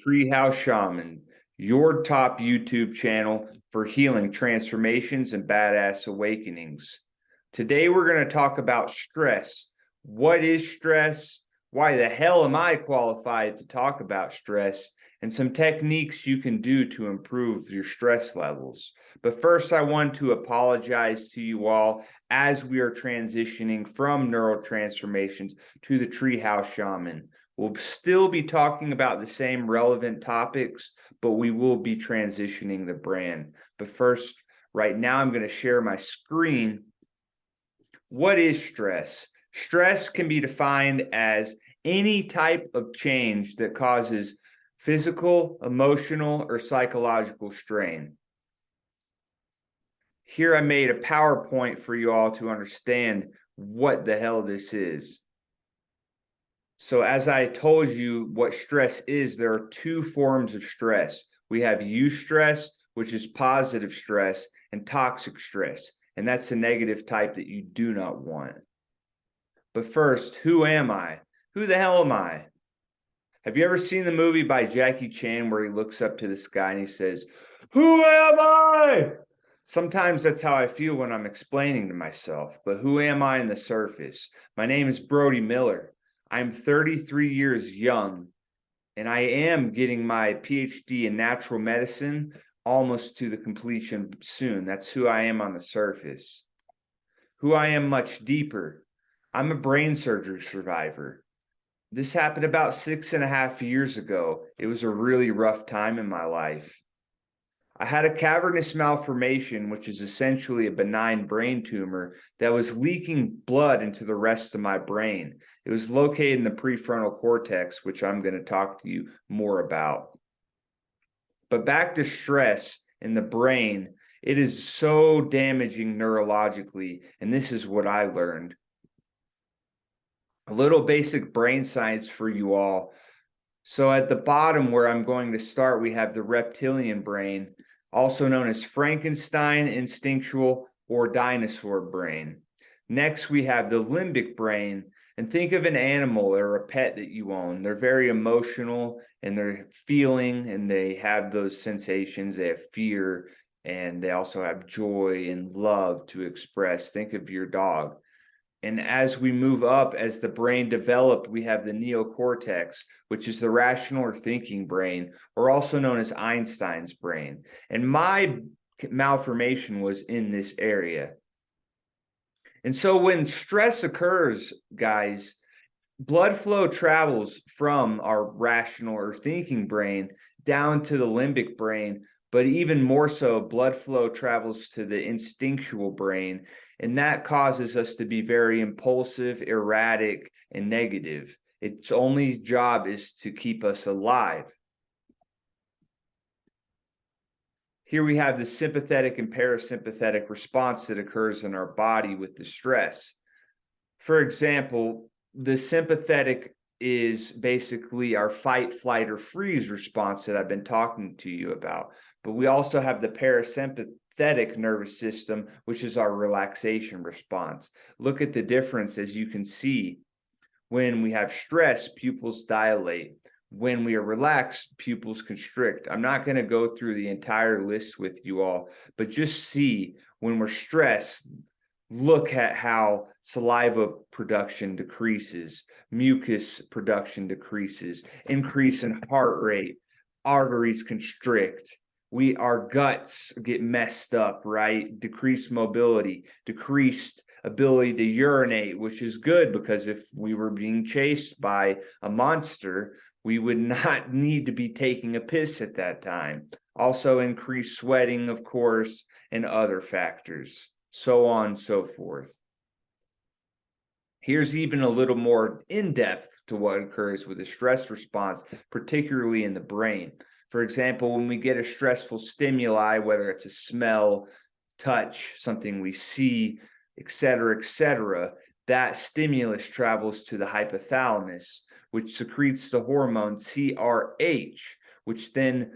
Treehouse Shaman, your top YouTube channel for healing transformations and badass awakenings. Today, we're going to talk about stress. What is stress? Why the hell am I qualified to talk about stress? And some techniques you can do to improve your stress levels. But first, I want to apologize to you all as we are transitioning from neural transformations to the Treehouse Shaman. We'll still be talking about the same relevant topics, but we will be transitioning the brand. But first, right now, I'm going to share my screen. What is stress? Stress can be defined as any type of change that causes physical, emotional, or psychological strain. Here I made a PowerPoint for you all to understand what the hell this is. So as I told you what stress is, there are two forms of stress. We have eustress, which is positive stress, and toxic stress. And that's the negative type that you do not want. But first, who am I? Who the hell am I? Have you ever seen the movie by Jackie Chan where he looks up to the sky and he says, "Who am I?" Sometimes that's how I feel when I'm explaining to myself. But who am I on the surface? My name is Brody Miller. I'm 33 years young, and I am getting my PhD in natural medicine almost to the completion soon. That's who I am on the surface. Who I am much deeper. I'm a brain surgery survivor. This happened about 6.5 years ago. It was a really rough time in my life. I had a cavernous malformation, which is essentially a benign brain tumor that was leaking blood into the rest of my brain. It was located in the prefrontal cortex, which I'm going to talk to you more about. But back to stress in the brain, it is so damaging neurologically, and this is what I learned. A little basic brain science for you all. So at the bottom where I'm going to start, we have the reptilian brain, also known as Frankenstein instinctual or dinosaur brain. Next, we have the limbic brain. And think of an animal or a pet that you own. They're very emotional and they're feeling and they have those sensations. They have fear and they also have joy and love to express. Think of your dog. And as we move up, as the brain developed, we have the neocortex, which is the rational or thinking brain, or also known as Einstein's brain. And my malformation was in this area. And so when stress occurs, guys, blood flow travels from our rational or thinking brain down to the limbic brain, but even more so, blood flow travels to the instinctual brain. And that causes us to be very impulsive, erratic, and negative. Its only job is to keep us alive. Here we have the sympathetic and parasympathetic response that occurs in our body with the stress. For example, the sympathetic is basically our fight, flight, or freeze response that I've been talking to you about. But we also have the parasympathetic nervous system, which is our relaxation response. Look at the difference. As you can see, when we have stress, pupils dilate. When we are relaxed, pupils constrict. I'm not going to go through the entire list with you all, but just see when we're stressed, look at how saliva production decreases, mucus production decreases, increase in heart rate, arteries constrict. Our guts get messed up, right? Decreased mobility, decreased ability to urinate, which is good because if we were being chased by a monster, we would not need to be taking a piss at that time. Also increased sweating, of course, and other factors, so on and so forth. Here's even a little more in-depth to what occurs with a stress response, particularly in the brain. For example, when we get a stressful stimuli, whether it's a smell, touch, something we see, etc., that stimulus travels to the hypothalamus, which secretes the hormone CRH, which then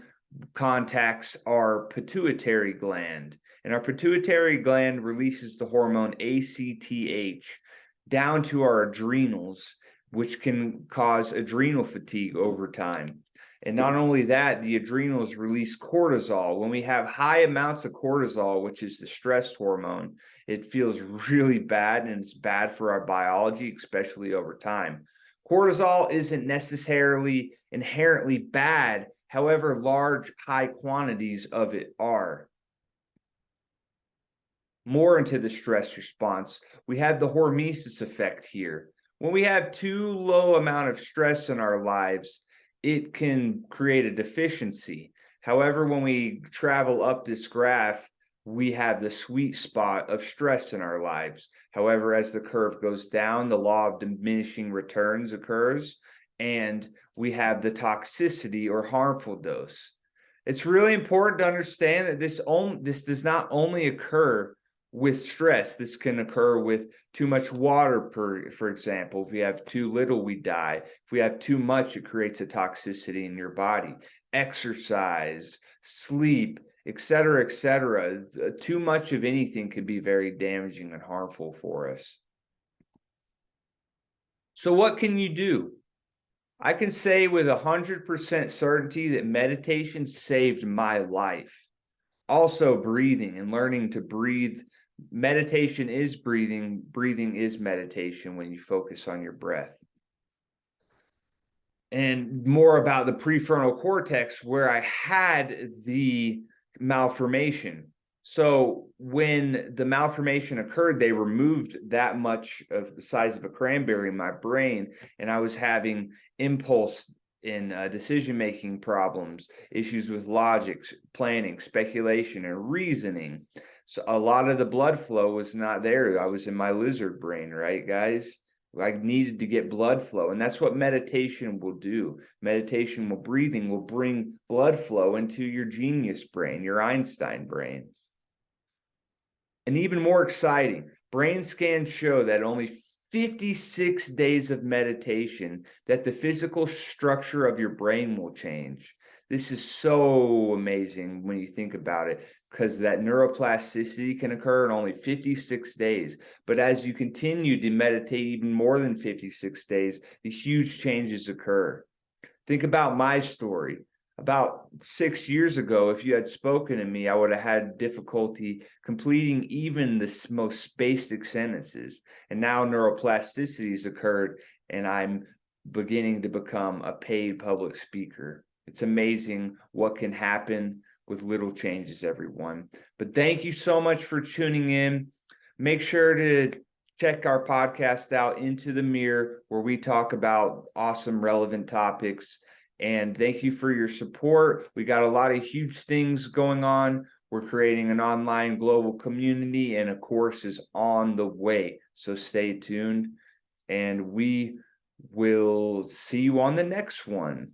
contacts our pituitary gland. And our pituitary gland releases the hormone ACTH down to our adrenals, which can cause adrenal fatigue over time. And not only that, the adrenals release cortisol. When we have high amounts of cortisol, which is the stress hormone, it feels really bad, and it's bad for our biology, especially over time. Cortisol isn't necessarily inherently bad. However, large, high quantities of it are. More into the stress response, we have the hormesis effect here. When we have too low amount of stress in our lives, it can create a deficiency. However, when we travel up this graph, we have the sweet spot of stress in our lives. However, as the curve goes down, the law of diminishing returns occurs, and we have the toxicity or harmful dose. It's really important to understand that this does not only occur with stress. This can occur with too much water, for example. If we have too little, we die. If we have too much, it creates a toxicity in your body. Exercise, sleep, etc., etc. Too much of anything can be very damaging and harmful for us. So what can you do? I can say with 100% certainty that meditation saved my life. Also, breathing and learning to breathe. Meditation is breathing. Breathing is meditation when you focus on your breath. And more about the prefrontal cortex, where I had the malformation. So when the malformation occurred, they removed that much of the size of a cranberry in my brain, and I was having impulse in decision-making problems, issues with logic, planning, speculation, and reasoning. So a lot of the blood flow was not there. I was in my lizard brain, right, guys? I needed to get blood flow, and that's what meditation will do. Meditation will breathing will bring blood flow into your genius brain, your Einstein brain. And even more exciting, brain scans show that only 56 days of meditation, that the physical structure of your brain will change. This is so amazing when you think about it, because that neuroplasticity can occur in only 56 days. But as you continue to meditate even more than 56 days, the huge changes occur. Think about my story. About 6 years ago, if you had spoken to me, I would have had difficulty completing even the most basic sentences. And now neuroplasticity has occurred, and I'm beginning to become a paid public speaker. It's amazing what can happen with little changes, everyone. But thank you so much for tuning in. Make sure to check our podcast out, Into the Mirror, where we talk about awesome, relevant topics. And thank you for your support. We got a lot of huge things going on. We're creating an online global community, and a course is on the way. So stay tuned, and we will see you on the next one.